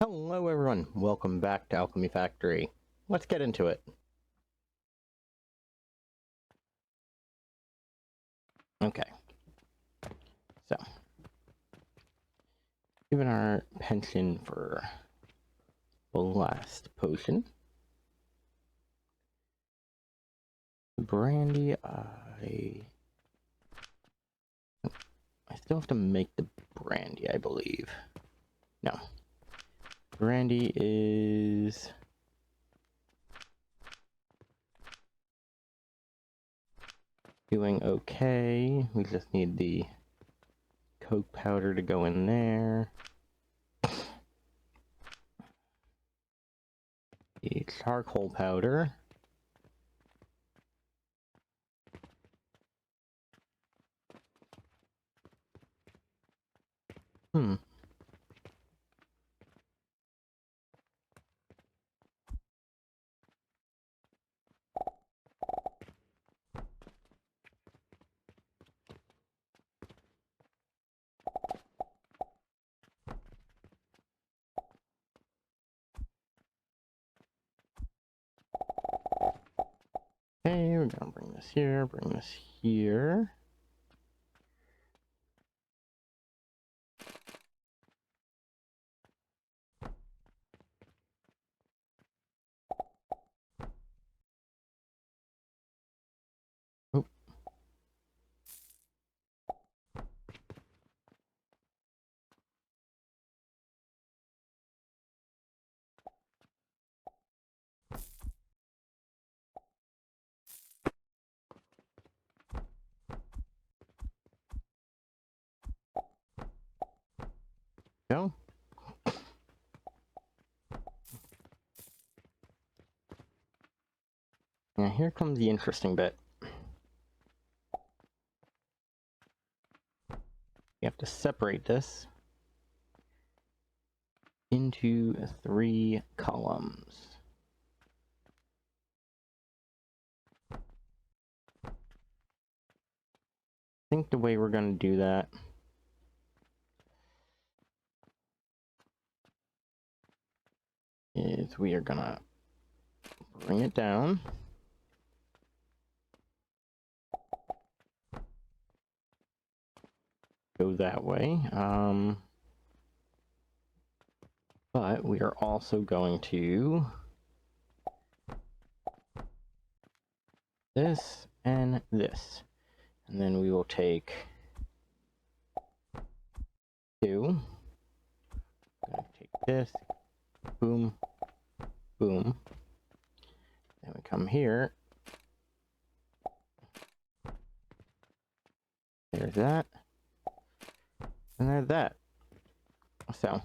Hello everyone, welcome back to Alchemy Factory. Let's get into it. Okay, so, given our pension for Blast Potion, Brandy, I still have to make the Brandy, I believe. No. Brandy is... doing okay. We just need the coke powder to go in there. The charcoal powder. Okay, we're gonna bring this here, bring this here. Oh. Go. Now here comes the interesting bit. You have to separate this into 3 columns. I think the way we're going to do that is we are going to bring it down. Go that way. But we are also going to this and this. And then we will take 2. Gonna take this. Boom. Boom. Then we come here. There's that. And there's that. So,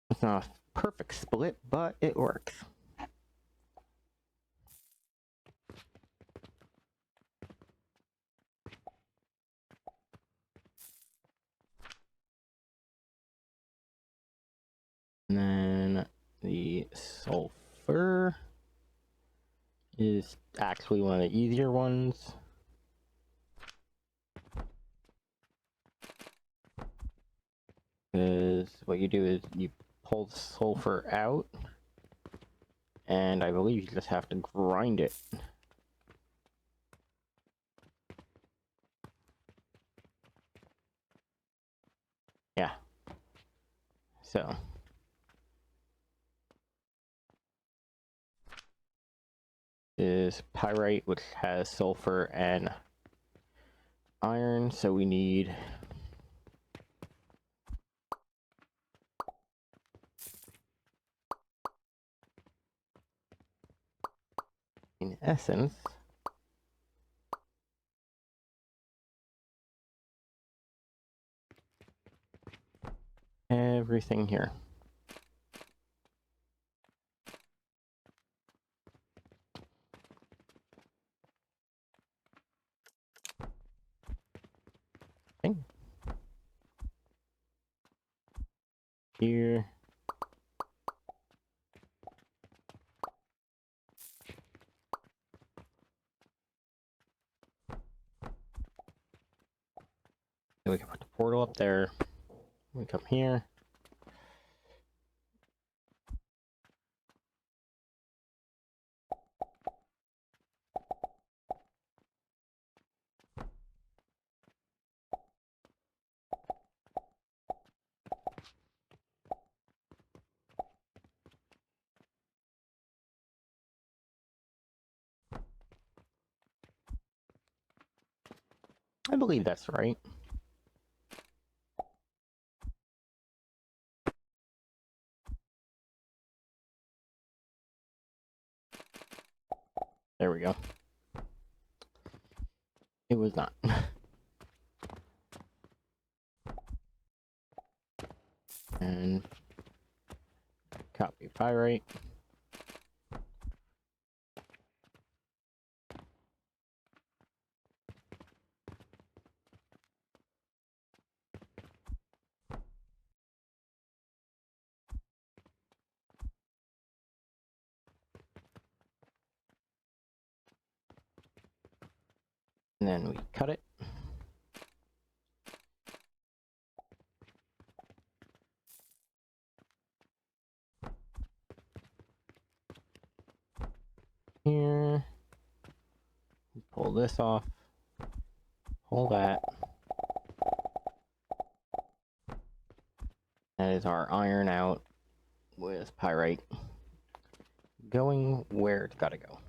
it's not a perfect split, but it works. And then the sulfur is actually one of the easier ones. Because what you do is you pull the sulfur out, and I believe you just have to grind it. Yeah. So. Is pyrite, which has sulfur and iron, so we need in essence everything here. Okay. Here. Then we can put the portal up there. We come here. I believe that's right. There we go. It was not. And copy pyrite. And then we cut it. Here. Pull this off. Pull that. That is our iron out with pyrite. Going where it's gotta go.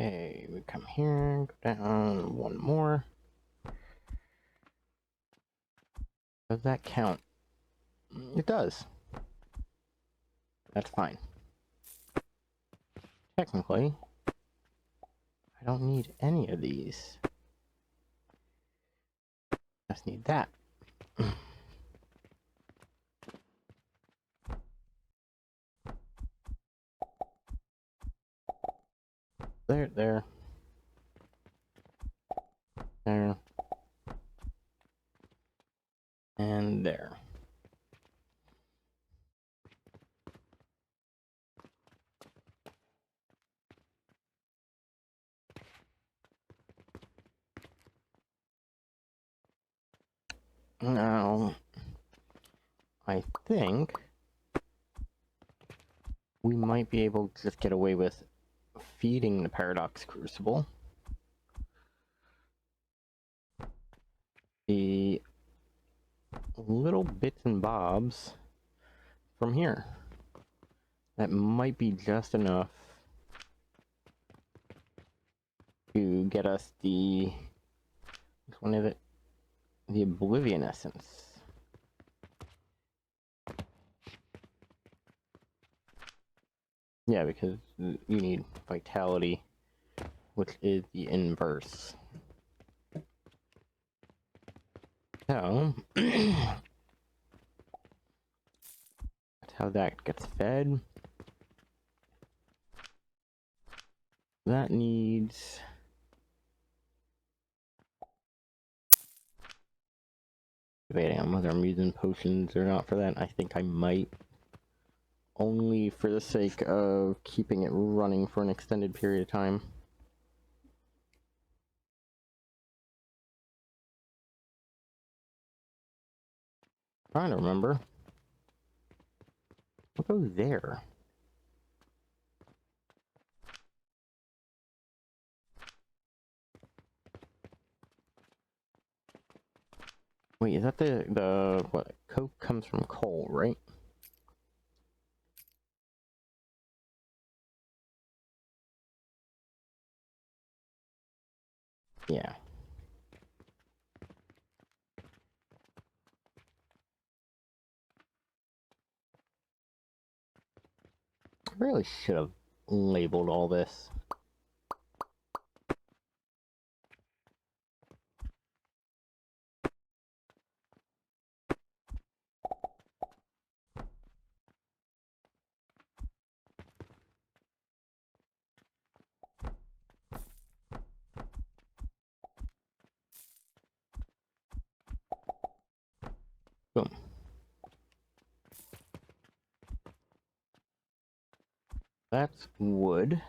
Okay, we come here, go down one more. Does that count? It does. That's fine. Technically, I don't need any of these. Just need that. There, there. There. And there. Now, I think we might be able to just get away with feeding the Paradox Crucible the little bits and bobs from here. That might be just enough to get us the... which one is it? The Oblivion Essence. Yeah, because you need Vitality, which is the inverse. So, that's how that gets fed. That needs... debating on whether I'm using potions or not for that. I think I might. Only for the sake of keeping it running for an extended period of time. Trying to remember. What goes there? Wait, is that the what? Coke comes from coal, right? Yeah. really should have labeled all this. Boom. That's wood.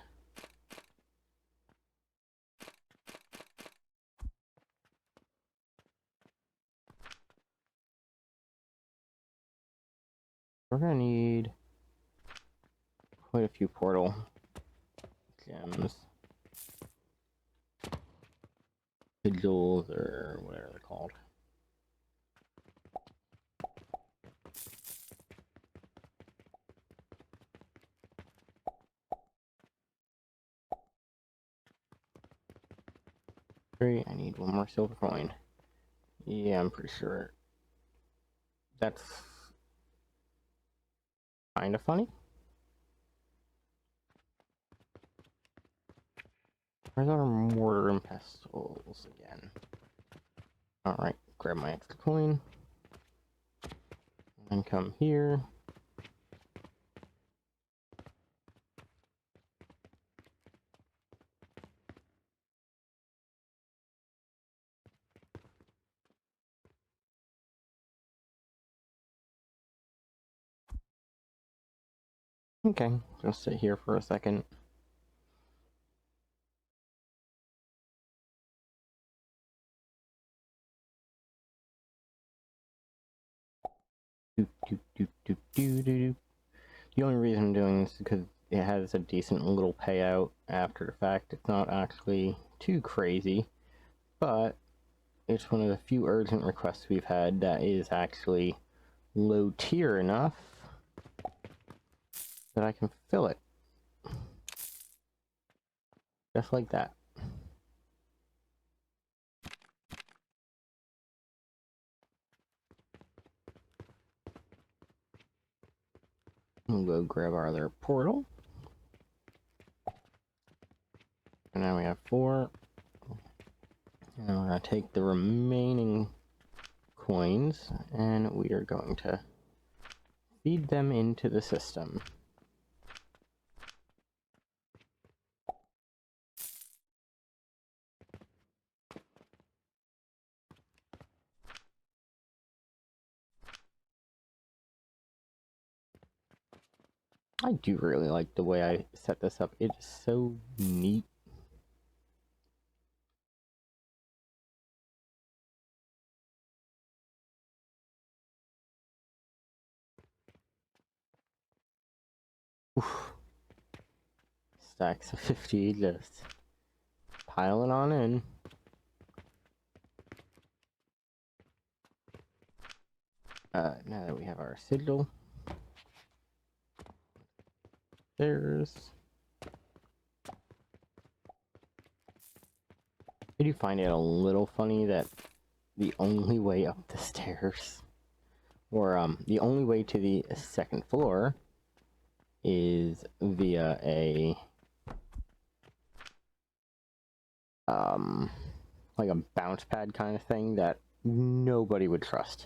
We're gonna need quite a few portal gems. Sigils, or whatever they're called. Great, I need one more silver coin. Yeah, I'm pretty sure that's kind of funny. Where's our mortar and pestles again? Alright, grab my extra coin. And come here. Okay, just sit here for a second. The only reason I'm doing this is because it has a decent little payout after the fact. It's not actually too crazy, but it's one of the few urgent requests we've had that is actually low tier enough that I can fill it. Just like that. We'll go grab our other portal. And now we have 4. And we're going to take the remaining coins and we are going to feed them into the system. I do really like the way I set this up. It is so neat. Oof. Stacks of 50 just piling on in. Now that we have our sigil, there's... I do find it a little funny that the only way up the stairs, or the only way to the second floor, is via a like a bounce pad kind of thing that nobody would trust.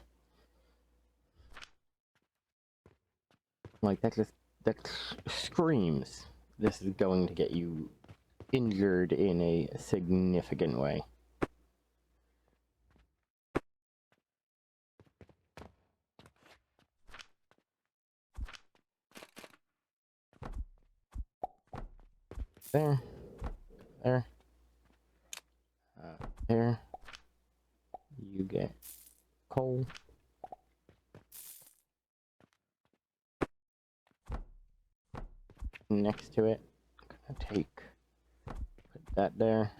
Like that screams this is going to get you injured in a significant way. There. There. There. You get coal. Next to it. I'm gonna put that there.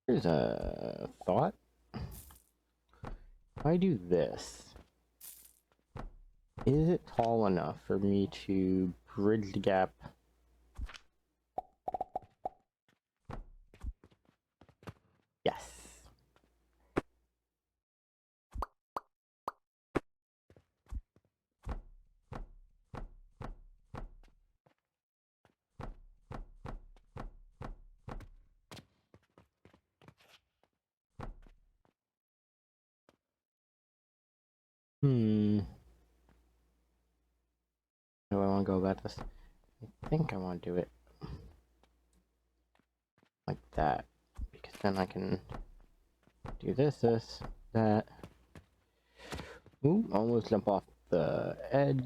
Here's a thought. if I do this, is it tall enough for me to bridge the gap? Yes. How do I want to go about this? I think I want to do it like that, because then I can do this, that. Ooh, almost jump off the edge.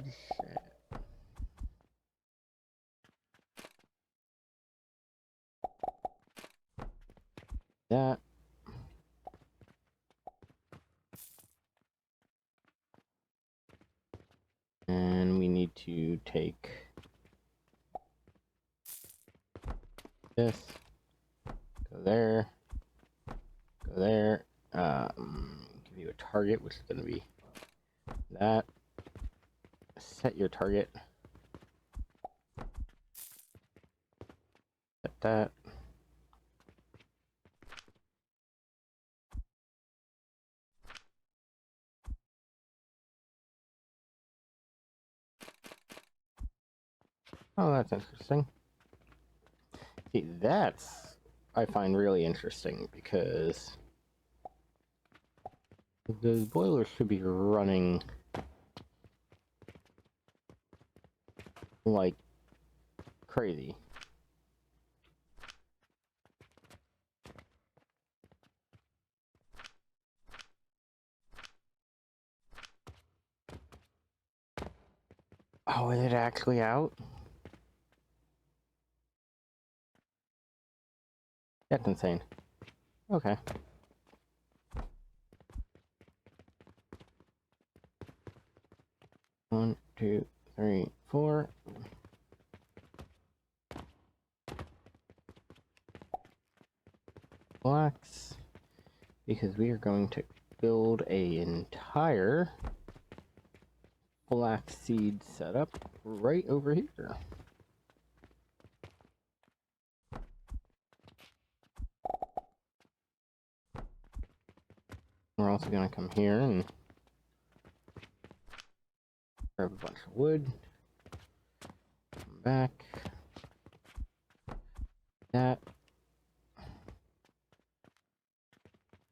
That. And we need to take this, go there, go there, give you a target, which is going to be that. Set your target. Set that. Oh, that's interesting. See, that's, I find really interesting, because the boiler should be running like crazy. Oh, is it actually out? That's insane. Okay. One, two, three, four. Blocks. Because we are going to build an entire black seed setup right over here. We're also going to come here and grab a bunch of wood. Come back. That.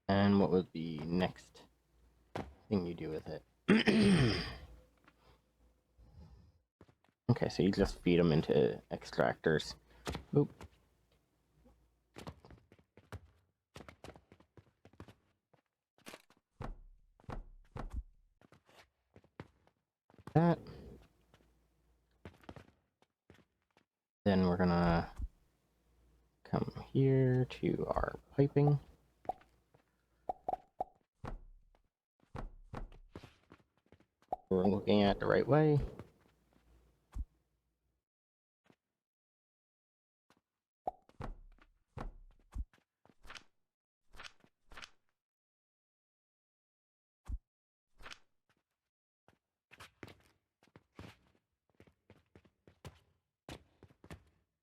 And what was the next thing you do with it? Okay, so you just feed them into extractors. Oop. That. Then we're gonna come here to our piping. We're looking at the right way.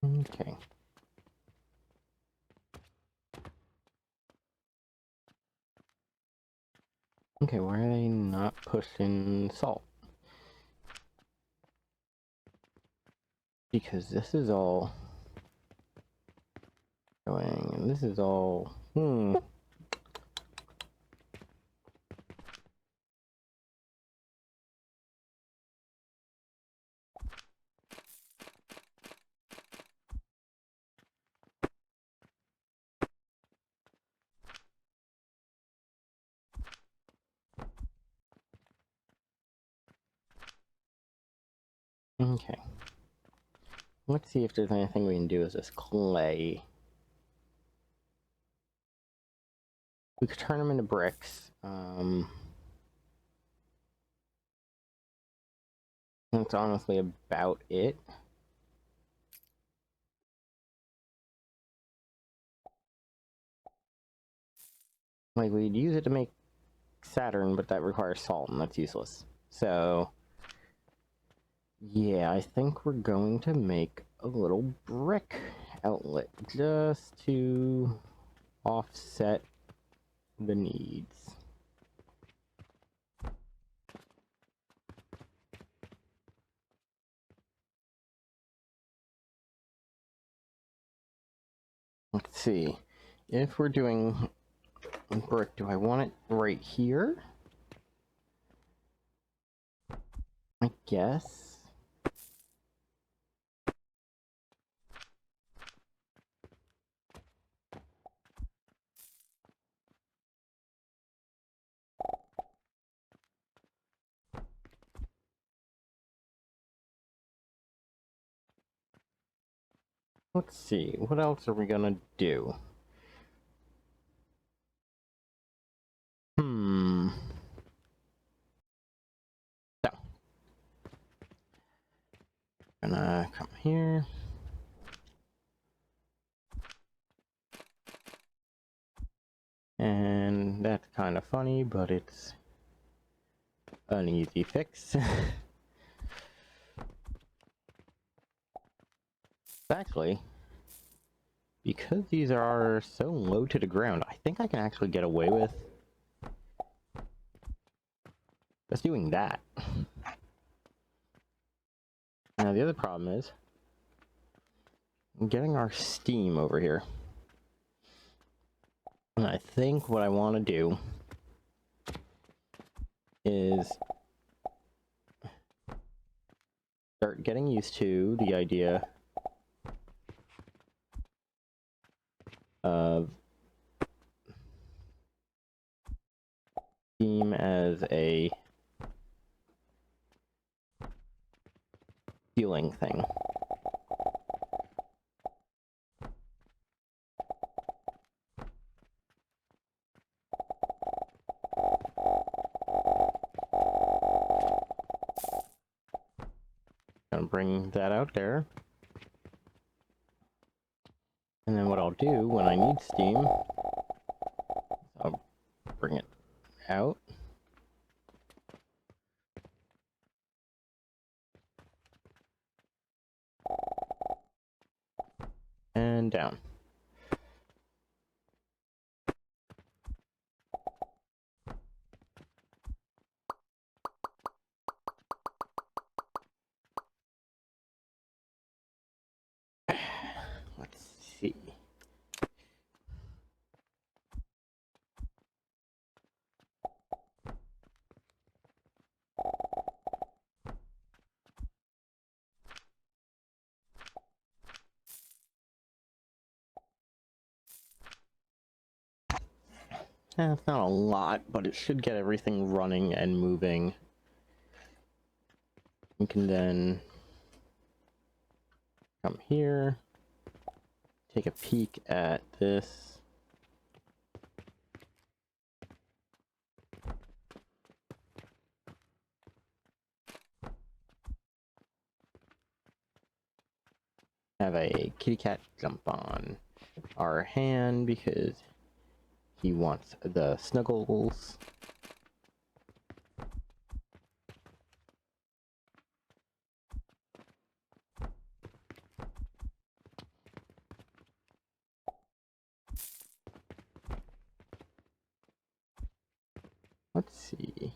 Okay. Okay, why are they not pushing salt? Because this is all going, and this is all, Okay. Let's see if there's anything we can do with this clay. We could turn them into bricks. That's honestly about it. Like, we'd use it to make Saturn, but that requires salt, and that's useless. So, yeah, I think we're going to make a little brick outlet just to offset the needs. Let's see. If we're doing brick, do I want it right here? I guess. Let's see. What else are we gonna do? So, gonna come here. And that's kind of funny, but it's an easy fix. Actually, because these are so low to the ground, I think I can actually get away with just doing that. Now, the other problem is getting our steam over here. And I think what I want to do is start getting used to the idea of steam as a fueling thing. Gonna bring that out there. And then what I'll do when I need steam, I'll bring it out. And down. Let's see. It's not a lot, but it should get everything running and moving. We can then come here, take a peek at this. Have a kitty cat jump on our hand because he wants the snuggles. Let's see.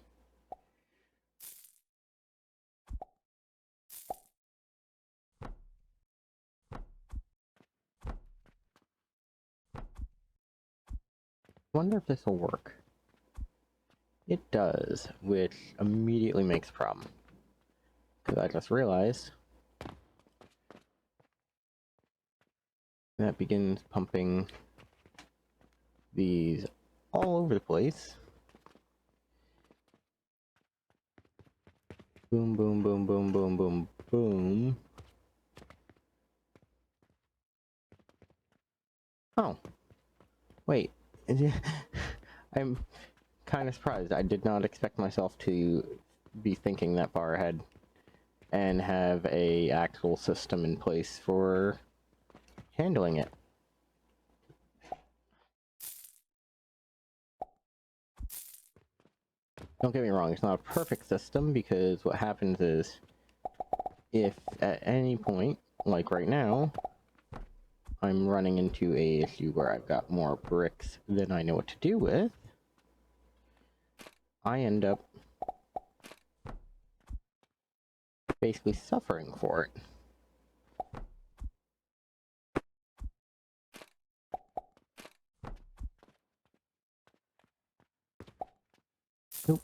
Wonder if this will work. It does, which immediately makes a problem. Because I just realized that begins pumping these all over the place. Boom, boom, boom, boom, boom, boom, boom. Oh. Wait. I'm kind of surprised. I did not expect myself to be thinking that far ahead and have a actual system in place for handling it. Don't get me wrong, it's not a perfect system, because what happens is, if at any point, like right now, I'm running into a issue where I've got more bricks than I know what to do with, I end up basically suffering for it. Nope.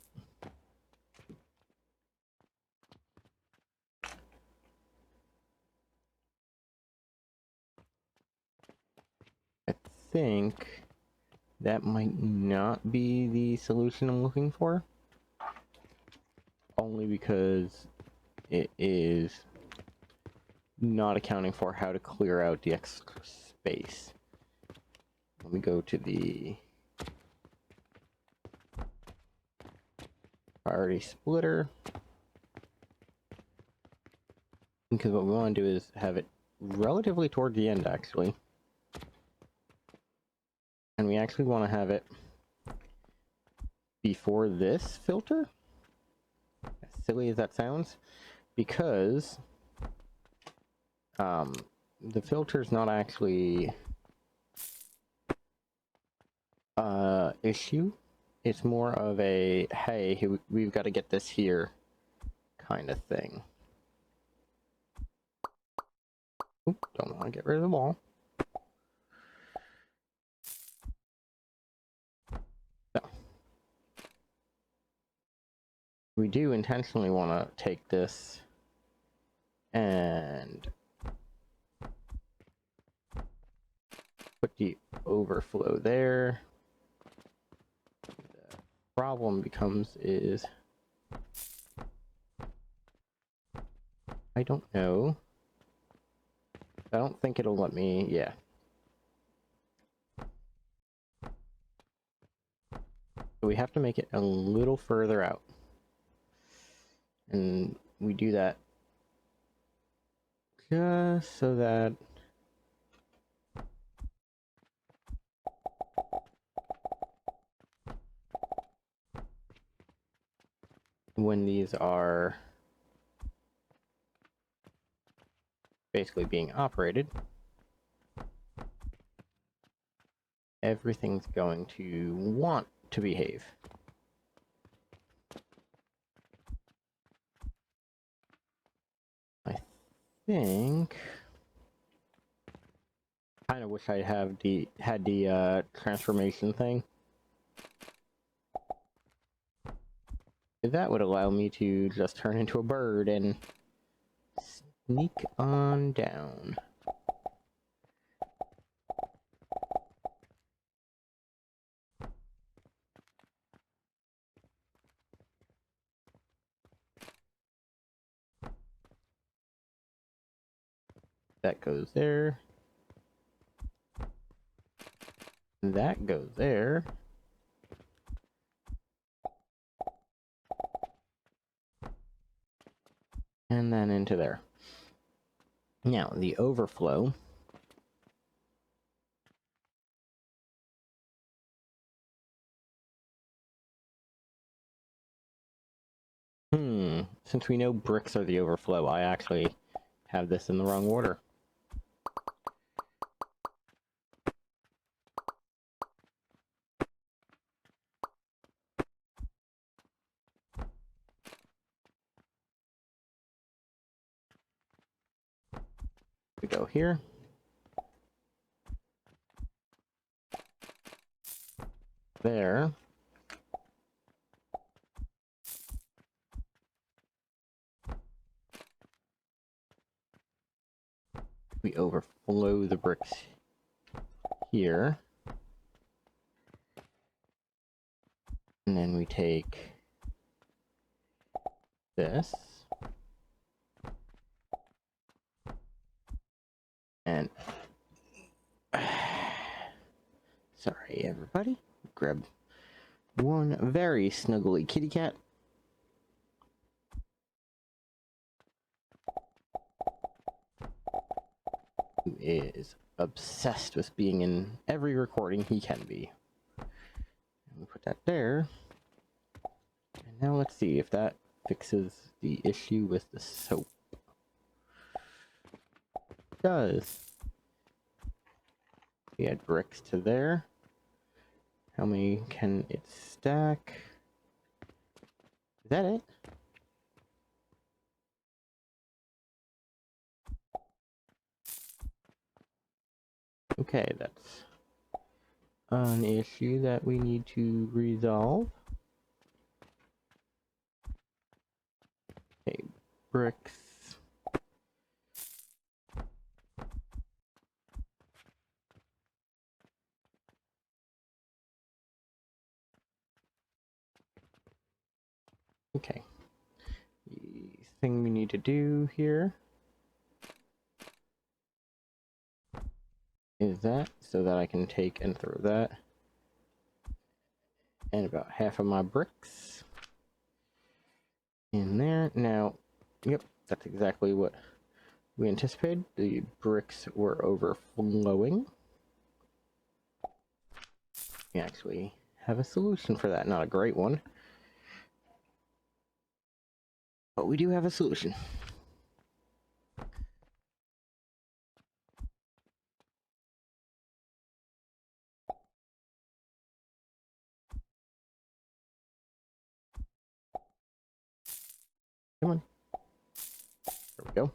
I think that might not be the solution I'm looking for. Only because it is not accounting for how to clear out the extra space. Let me go to the priority splitter. Because what we want to do is have it relatively toward the end, actually. And we actually want to have it before this filter. As silly as that sounds. Because the filter's not actually issue. It's more of a, hey, we've got to get this here kind of thing. Oop, don't want to get rid of the wall. So, we do intentionally want to take this and put the overflow there. The problem becomes is, I don't know. I don't think it'll let me, yeah. So we have to make it a little further out. And we do that just so that when these are basically being operated, everything's going to want to behave. I think kind of wish I had the transformation thing. That would allow me to just turn into a bird and sneak on down. That goes there. That goes there. And then into there. Now, the overflow. Since we know bricks are the overflow, I actually have this in the wrong order. We go here. There. We overflow the bricks here. And then we take this. And sorry, everybody. Grab one very snuggly kitty cat. Who is obsessed with being in every recording he can be. And we put that there. Now let's see if that fixes the issue with the soap. It does. We add bricks to there. How many can it stack? Is that it? Okay, that's an issue that we need to resolve. Okay, bricks. Okay. The thing we need to do here is that, so that I can take and throw that. And about half of my bricks in there. Now, yep, that's exactly what we anticipated. The bricks were overflowing. We actually have a solution for that. Not a great one, but we do have a solution. Come on. There we go.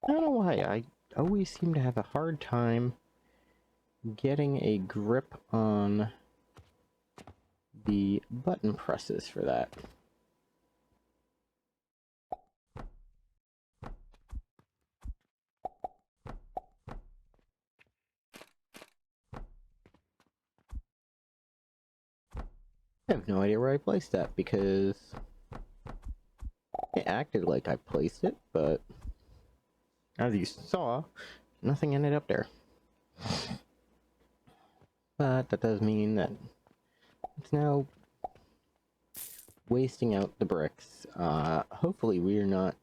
I don't know why, I always seem to have a hard time getting a grip on the button presses for that. I have no idea where I placed that, because it acted like I placed it, but as you saw, nothing ended up there. But that does mean that it's now wasting out the bricks. Hopefully we're not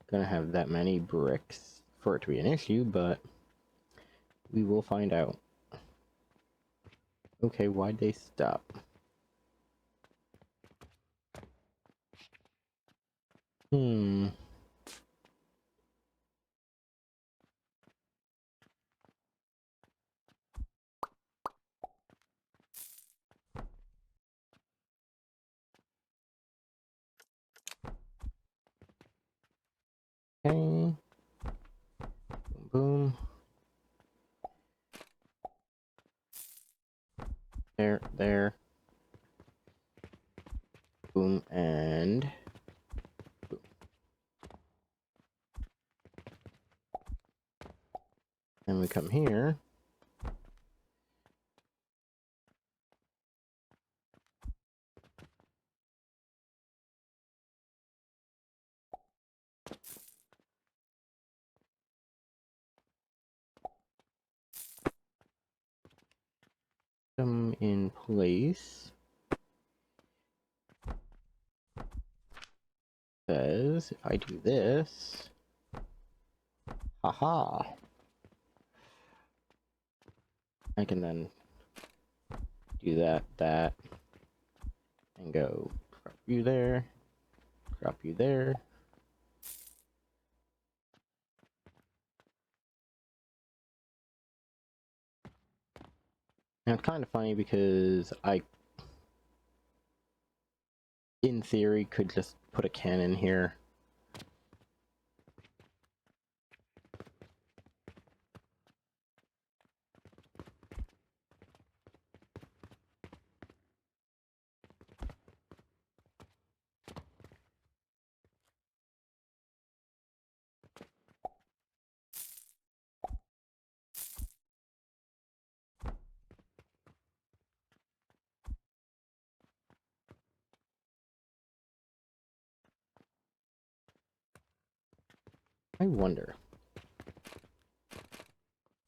gonna have that many bricks for it to be an issue, but we will find out. Okay, why'd they stop? Okay. Boom. There. Boom, and boom. Then we come here. Come in place. Says if I do this, haha, I can then do that, and go drop you there, drop you there. Now it's kind of funny because I, in theory, could just put a cannon here. I wonder,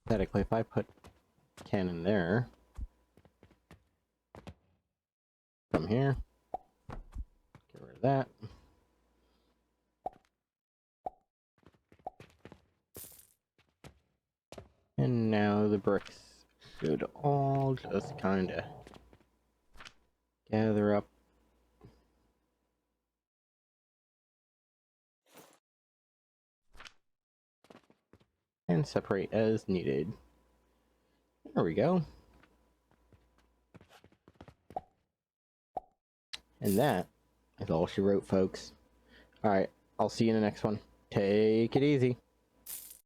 aesthetically, if I put cannon there, come here, get rid of that. And now the bricks should all just kind of gather up and separate as needed. There we go. And that is all she wrote, folks. Alright, I'll see you in the next one. Take it easy.